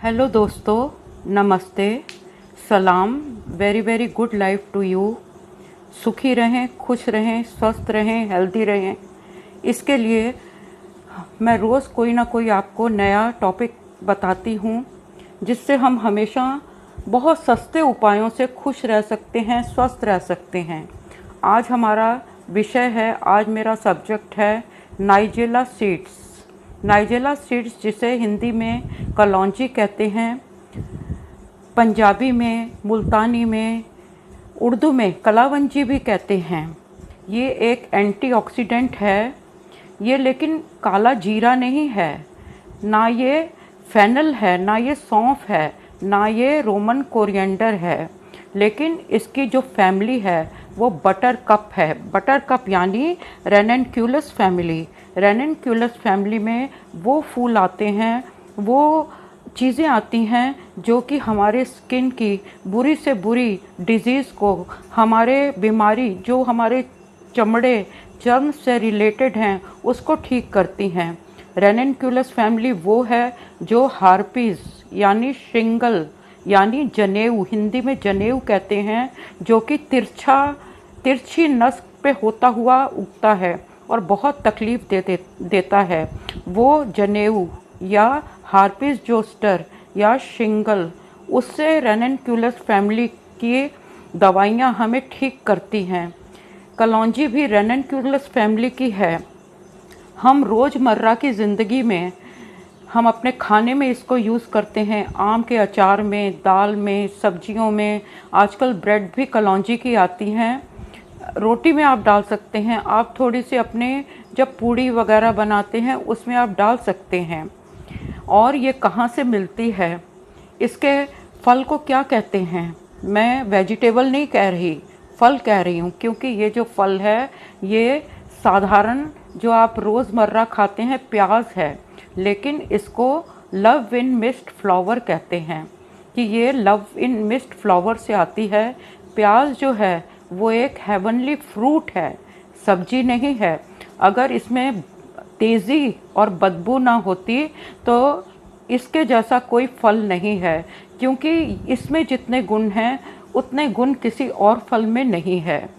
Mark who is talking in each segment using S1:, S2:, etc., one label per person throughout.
S1: Hello दोस्तों, नमस्ते, सलाम। Very very good life to you. सुखी रहें, खुश रहें, स्वस्थ रहें, हेल्दी रहें। इसके लिए मैं रोज़ कोई ना कोई आपको नया टॉपिक बताती हूँ, जिससे हम हमेशा बहुत सस्ते उपायों से खुश रह सकते हैं, स्वस्थ रह सकते हैं। आज हमारा विषय है, आज मेरा सब्जेक्ट है नाइजेला सीड्स। नाइजेला सीड्स, जिसे हिंदी में कलौंजी कहते हैं, पंजाबी में, मुल्तानी में, उर्दू में कलावंजी भी कहते हैं। ये एक एंटीऑक्सीडेंट है। ये लेकिन काला जीरा नहीं है, ना ये फेनल है, ना ये सौंफ है, ना ये रोमन कोरिएंडर है। लेकिन इसकी जो फैमिली है वो बटर कप है। बटर कप यानी रेनेनक्यूलस फैमिली। रेनेनक्यूलस फैमिली में वो फूल आते हैं, वो चीज़ें आती हैं जो कि हमारे स्किन की बुरी से बुरी डिजीज़ को, हमारे बीमारी जो हमारे चमड़े चर्म से रिलेटेड हैं, उसको ठीक करती हैं। रेनेनक्यूलस फैमिली वो है जो हार्पीज़ यानी शिंगल यानी जनेऊ, हिंदी में जनेऊ कहते हैं, जो कि तिरछी नस पे होता हुआ उगता है और बहुत तकलीफ़ देता है। वो जनेऊ या हार्पिस जोस्टर या शिंगल, उससे रेनेनक्यूलस फैमिली की दवाइयाँ हमें ठीक करती हैं। कलौंजी भी रेनेनक्यूलस फैमिली की है। हम रोज़मर्रा की ज़िंदगी में हम अपने खाने में इसको यूज़ करते हैं, आम के अचार में, दाल में, सब्जियों में। आजकल ब्रेड भी कलौंजी की आती हैं, रोटी में आप डाल सकते हैं। आप थोड़ी सी अपने जब पूड़ी वगैरह बनाते हैं उसमें आप डाल सकते हैं। और ये कहाँ से मिलती है, इसके फल को क्या कहते हैं? मैं वेजिटेबल नहीं कह रही, फल कह रही हूँ, क्योंकि ये जो फल है ये साधारण जो आप रोज़मर्रा खाते हैं प्याज है, लेकिन इसको लव इन मिस्ट फ्लावर कहते हैं कि ये लव इन मिस्ट फ्लावर से आती है। प्याज जो है वो एक हेवनली फ्रूट है, सब्जी नहीं है। अगर इसमें तेज़ी और बदबू ना होती तो इसके जैसा कोई फल नहीं है, क्योंकि इसमें जितने गुण हैं उतने गुण किसी और फल में नहीं है।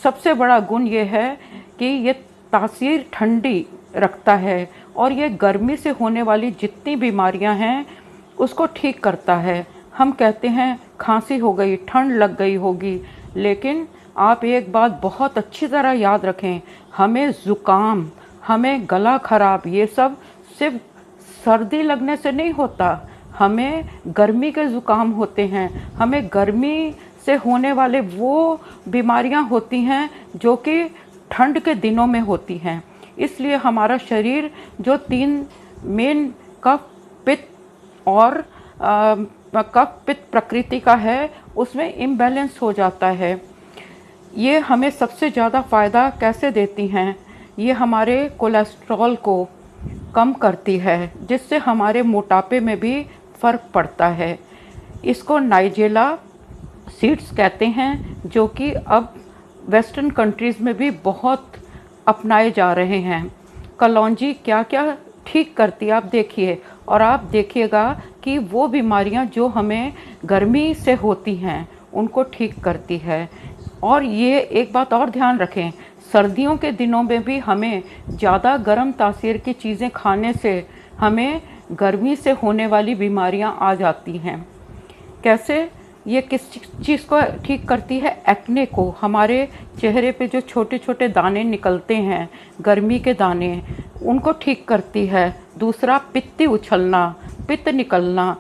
S1: सबसे बड़ा गुण ये है कि ये तासीर ठंडी रखता है और ये गर्मी से होने वाली जितनी बीमारियां हैं उसको ठीक करता है। हम कहते हैं खांसी हो गई, ठंड लग गई होगी, लेकिन आप एक बात बहुत अच्छी तरह याद रखें, हमें ज़ुकाम, हमें गला खराब, ये सब सिर्फ सर्दी लगने से नहीं होता। हमें गर्मी के ज़ुकाम होते हैं, हमें गर्मी से होने वाले वो बीमारियां होती हैं जो कि ठंड के दिनों में होती हैं। इसलिए हमारा शरीर जो 3 मेन कफ, पित्त और कफ पित्त प्रकृति का है, उसमें इम्बैलेंस हो जाता है। ये हमें सबसे ज़्यादा फ़ायदा कैसे देती हैं? ये हमारे कोलेस्ट्रॉल को कम करती है, जिससे हमारे मोटापे में भी फ़र्क पड़ता है। इसको नाइजेला सीड्स कहते हैं, जो कि अब वेस्टर्न कंट्रीज़ में भी बहुत अपनाए जा रहे हैं। कलौंजी क्या क्या ठीक करती है आप देखिए, और आप देखिएगा कि वो बीमारियां जो हमें गर्मी से होती हैं उनको ठीक करती है। और ये एक बात और ध्यान रखें, सर्दियों के दिनों में भी हमें ज़्यादा गर्म तासीर की चीज़ें खाने से हमें गर्मी से होने वाली बीमारियां आ जाती हैं। कैसे? ये किस चीज़ को ठीक करती है? एक्ने को, हमारे चेहरे पे जो छोटे छोटे दाने निकलते हैं, गर्मी के दाने, उनको ठीक करती है। दूसरा, पित्ती उछलना, पित्त निकलना,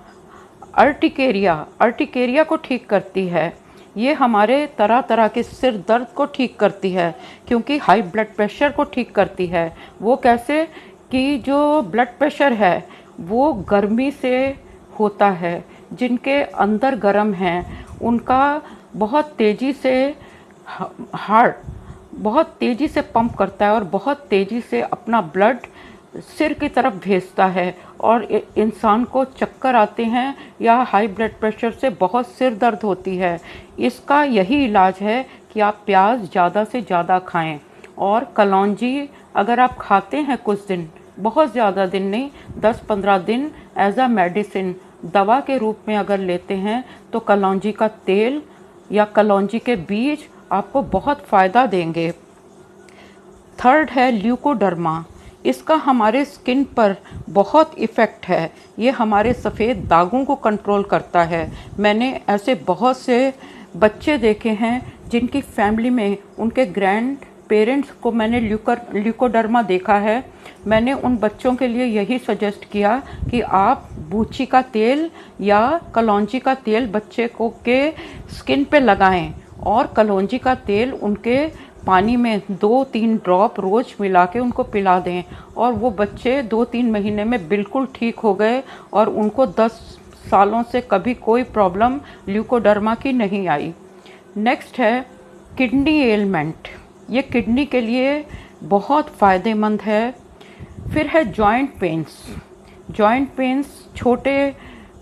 S1: अर्टिकेरिया को ठीक करती है। ये हमारे तरह तरह के सिर दर्द को ठीक करती है, क्योंकि हाई ब्लड प्रेशर को ठीक करती है। वो कैसे? कि जो ब्लड प्रेशर है वो गर्मी से होता है, जिनके अंदर गर्म हैं उनका बहुत तेज़ी से हार्ट बहुत तेज़ी से पंप करता है और बहुत तेज़ी से अपना ब्लड सिर की तरफ भेजता है, और इंसान को चक्कर आते हैं या हाई ब्लड प्रेशर से बहुत सिर दर्द होती है। इसका यही इलाज है कि आप प्याज ज़्यादा से ज़्यादा खाएं। और कलौंजी अगर आप खाते हैं कुछ दिन, बहुत ज़्यादा दिन नहीं, 10-15 दिन एज अ मेडिसिन, दवा के रूप में अगर लेते हैं तो कलौंजी का तेल या कलौंजी के बीज आपको बहुत फ़ायदा देंगे। थर्ड है ल्यूकोडर्मा। इसका हमारे स्किन पर बहुत इफ़ेक्ट है। ये हमारे सफ़ेद दागों को कंट्रोल करता है। मैंने ऐसे बहुत से बच्चे देखे हैं जिनकी फैमिली में उनके ग्रैंड पेरेंट्स को मैंने ल्यूकोडर्मा देखा है। मैंने उन बच्चों के लिए यही सजेस्ट किया कि आप बूची का तेल या कलौंजी का तेल बच्चे को के स्किन पे लगाएं और कलौंजी का तेल उनके पानी में 2-3 ड्रॉप रोज़ मिला के उनको पिला दें। और वो बच्चे 2-3 महीने में बिल्कुल ठीक हो गए और उनको 10 सालों से कभी कोई प्रॉब्लम ल्यूकोडर्मा की नहीं आई। नेक्स्ट है किडनी एलमेंट। ये किडनी के लिए बहुत फ़ायदेमंद है। फिर है जॉइंट पेन्स। जॉइंट पेन्स, छोटे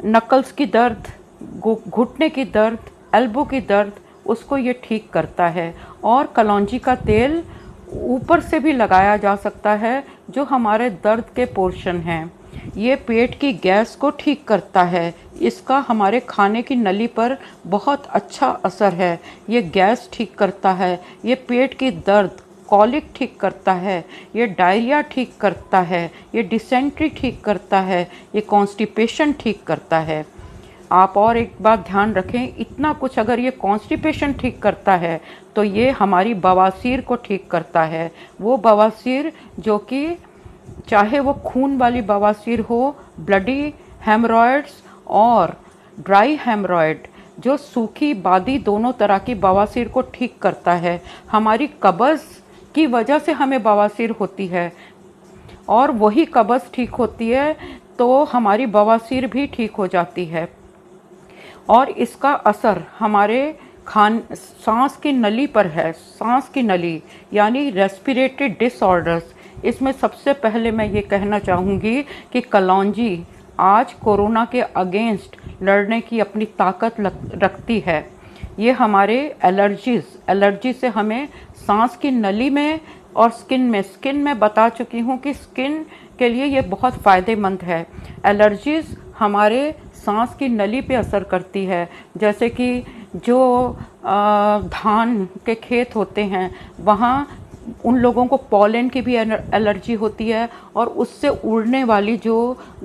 S1: नकल्स की दर्द, घुटने की दर्द, एल्बो की दर्द, उसको ये ठीक करता है। और कलौंजी का तेल ऊपर से भी लगाया जा सकता है जो हमारे दर्द के पोर्शन हैं। ये पेट की गैस को ठीक करता है। इसका हमारे खाने की नली पर बहुत अच्छा असर है। ये गैस ठीक करता है, ये पेट की दर्द कॉलिक ठीक करता है, ये डायरिया ठीक करता है, ये डिसेंट्री ठीक करता है, ये कॉन्स्टिपेशन ठीक करता है। आप और एक बात ध्यान रखें, इतना कुछ अगर ये कॉन्स्टिपेशन ठीक करता है तो ये हमारी बवासीर को ठीक करता है। वो बवासीर जो कि चाहे वो खून वाली बवासीर हो, ब्लडी हेमरॉयड्स और ड्राई हेमरॉयड, जो सूखी बादी दोनों तरह की बवासीर को ठीक करता है। हमारी कब्ज़ की वजह से हमें बवासीर होती है और वही कब्ज़ ठीक होती है तो हमारी बवासीर भी ठीक हो जाती है। और इसका असर हमारे सांस की नली पर है। सांस की नली यानी रेस्पिरेटरी डिसऑर्डर्स। इसमें सबसे पहले मैं ये कहना चाहूँगी कि कलौंजी आज कोरोना के अगेंस्ट लड़ने की अपनी ताकत रखती है। ये हमारे एलर्जी से हमें सांस की नली में और स्किन में बता चुकी हूँ कि स्किन के लिए ये बहुत फ़ायदेमंद है। एलर्जीज़ हमारे सांस की नली पे असर करती है। जैसे कि जो धान के खेत होते हैं वहाँ उन लोगों को पॉलन की भी एलर्जी होती है और उससे उड़ने वाली जो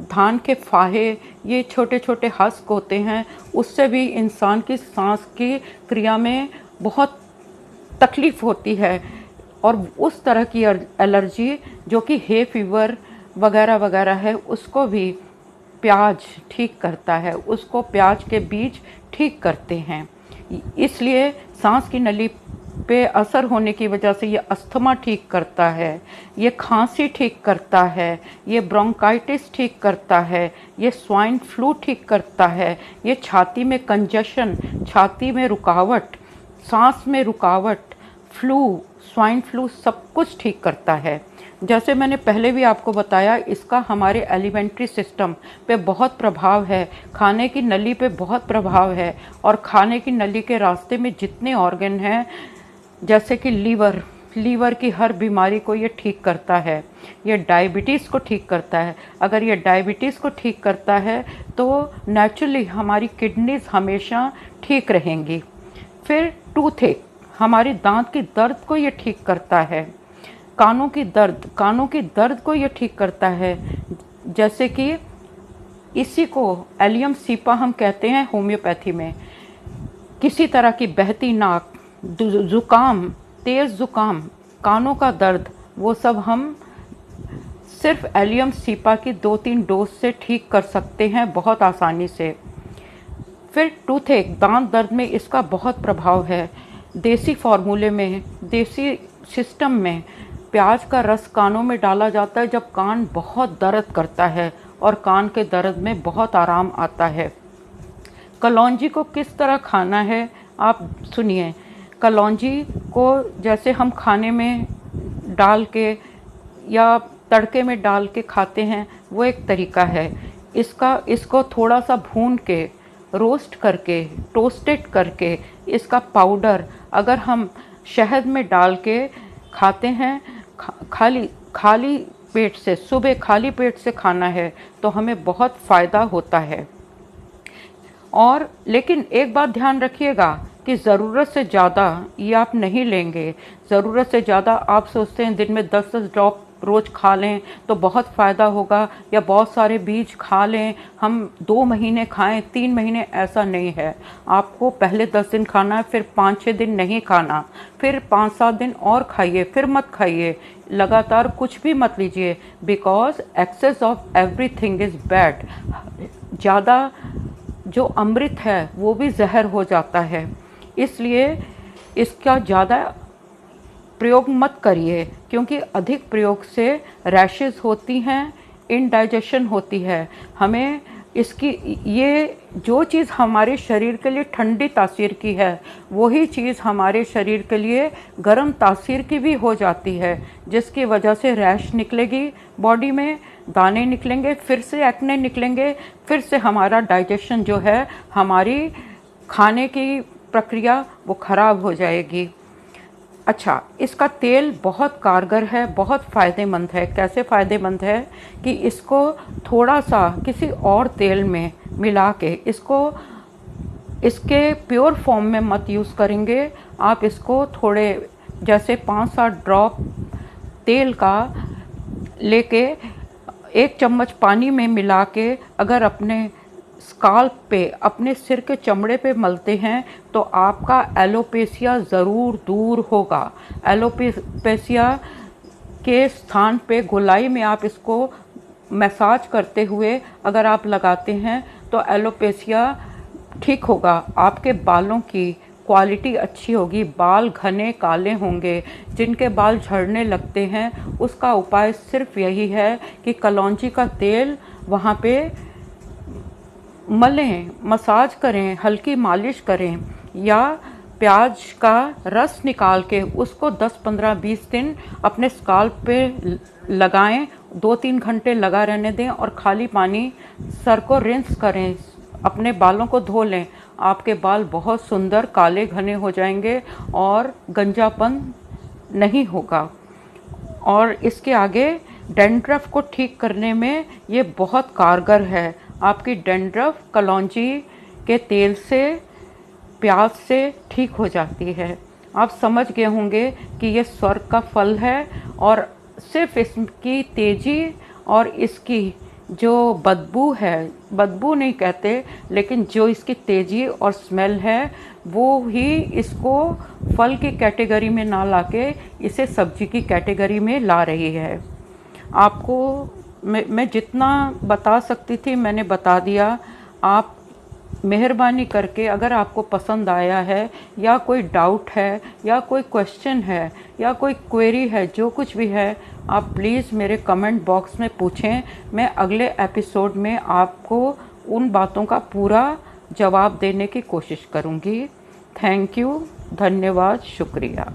S1: धान के फाहे, ये छोटे छोटे हस्क होते हैं, उससे भी इंसान की सांस की क्रिया में बहुत तकलीफ़ होती है। और उस तरह की एलर्जी जो कि हे फीवर वगैरह वगैरह है, उसको भी प्याज ठीक करता है, उसको प्याज के बीज ठीक करते हैं। इसलिए सांस की नली पे असर होने की वजह से ये अस्थमा ठीक करता है, ये खांसी ठीक करता है, ये ब्रोंकाइटिस ठीक करता है, ये स्वाइन फ्लू ठीक करता है, ये छाती में कंजेशन, छाती में रुकावट, सांस में रुकावट, फ्लू, स्वाइन फ्लू सब कुछ ठीक करता है। जैसे मैंने पहले भी आपको बताया, इसका हमारे एलिमेंट्री सिस्टम पे बहुत प्रभाव है, खाने की नली पे बहुत प्रभाव है। और खाने की नली के रास्ते में जितने ऑर्गन हैं, जैसे कि लीवर की हर बीमारी को ये ठीक करता है। ये डायबिटीज़ को ठीक करता है। अगर ये डायबिटीज़ को ठीक करता है तो नेचुरली हमारी किडनीज हमेशा ठीक रहेंगी। फिर टूथेक, हमारी दांत की दर्द को ये ठीक करता है। कानों की दर्द को ये ठीक करता है। जैसे कि इसी को एलियम सीपा हम कहते हैं होम्योपैथी में। किसी तरह की बहती नाक, ज़ुकाम, तेज़ ज़ुकाम, कानों का दर्द, वो सब हम सिर्फ एलियम सीपा की 2-3 डोज से ठीक कर सकते हैं बहुत आसानी से। फिर टूथेक, दांत दर्द में इसका बहुत प्रभाव है। देसी फार्मूले में, देसी सिस्टम में प्याज का रस कानों में डाला जाता है जब कान बहुत दर्द करता है और कान के दर्द में बहुत आराम आता है। कलौंजी को किस तरह खाना है आप सुनिए। कलौंजी को जैसे हम खाने में डाल के या तड़के में डाल के खाते हैं, वो एक तरीका है। इसको थोड़ा सा भून के, रोस्ट करके, टोस्टेड करके, इसका पाउडर अगर हम शहद में डाल के खाते हैं, खाली पेट से, सुबह खाली पेट से खाना है तो हमें बहुत फ़ायदा होता है। और लेकिन एक बात ध्यान रखिएगा कि ज़रूरत से ज़्यादा ये आप नहीं लेंगे। ज़रूरत से ज़्यादा आप सोचते हैं दिन में 10-10 ड्रॉप रोज़ खा लें तो बहुत फ़ायदा होगा, या बहुत सारे बीज खा लें, हम 2 महीने खाएं, 3 महीने, ऐसा नहीं है। आपको पहले 10 दिन खाना है, फिर 5-6 दिन नहीं खाना, फिर 5-7 दिन और खाइए, फिर मत खाइए, लगातार कुछ भी मत लीजिए। Because excess of everything is bad. ज़्यादा जो अमृत है वो भी जहर हो जाता है, इसलिए इसका ज़्यादा प्रयोग मत करिए, क्योंकि अधिक प्रयोग से रैशेस होती हैं, इनडाइजेशन होती है। हमें इसकी ये जो चीज़ हमारे शरीर के लिए ठंडी तासीर की है, वही चीज़ हमारे शरीर के लिए गर्म तासीर की भी हो जाती है, जिसकी वजह से रैश निकलेगी बॉडी में, दाने निकलेंगे, फिर से एक्ने निकलेंगे, फिर से हमारा डाइजेशन जो है, हमारी खाने की प्रक्रिया वो ख़राब हो जाएगी। अच्छा, इसका तेल बहुत कारगर है, बहुत फ़ायदेमंद है। कैसे फ़ायदेमंद है कि इसको थोड़ा सा किसी और तेल में मिला के, इसके प्योर फॉर्म में मत यूज़ करेंगे आप। इसको थोड़े जैसे 5-7 ड्रॉप तेल का लेके 1 चम्मच पानी में मिला के अगर अपने स्काल्प पे, अपने सिर के चमड़े पे मलते हैं तो आपका एलोपेशिया ज़रूर दूर होगा। एलोपेशिया के स्थान पे गोलाई में आप इसको मसाज करते हुए अगर आप लगाते हैं तो एलोपेशिया ठीक होगा। आपके बालों की क्वालिटी अच्छी होगी, बाल घने काले होंगे। जिनके बाल झड़ने लगते हैं उसका उपाय सिर्फ यही है कि कलौंजी का तेल वहाँ पे मलें, मसाज करें, हल्की मालिश करें, या प्याज का रस निकाल के उसको 10-15-20 दिन अपने स्काल्प पे लगाएं, 2-3 घंटे लगा रहने दें और खाली पानी सर को रिंस करें, अपने बालों को धो लें। आपके बाल बहुत सुंदर काले घने हो जाएंगे और गंजापन नहीं होगा। और इसके आगे डैंड्रफ को ठीक करने में ये बहुत कारगर है। आपकी डैंड्रफ कलौंजी के तेल से, प्याज से ठीक हो जाती है। आप समझ गए होंगे कि ये स्वर्ग का फल है, और सिर्फ इसकी तेज़ी और इसकी जो बदबू है, बदबू नहीं कहते, लेकिन जो इसकी तेज़ी और स्मेल है वो ही इसको फल की कैटेगरी में ना लाके इसे सब्जी की कैटेगरी में ला रही है। आपको मैं जितना बता सकती थी मैंने बता दिया। आप मेहरबानी करके अगर आपको पसंद आया है, या कोई डाउट है, या कोई क्वेश्चन है, या कोई क्वेरी है, जो कुछ भी है, आप प्लीज़ मेरे कमेंट बॉक्स में पूछें। मैं अगले एपिसोड में आपको उन बातों का पूरा जवाब देने की कोशिश करूँगी। थैंक यू, धन्यवाद, शुक्रिया।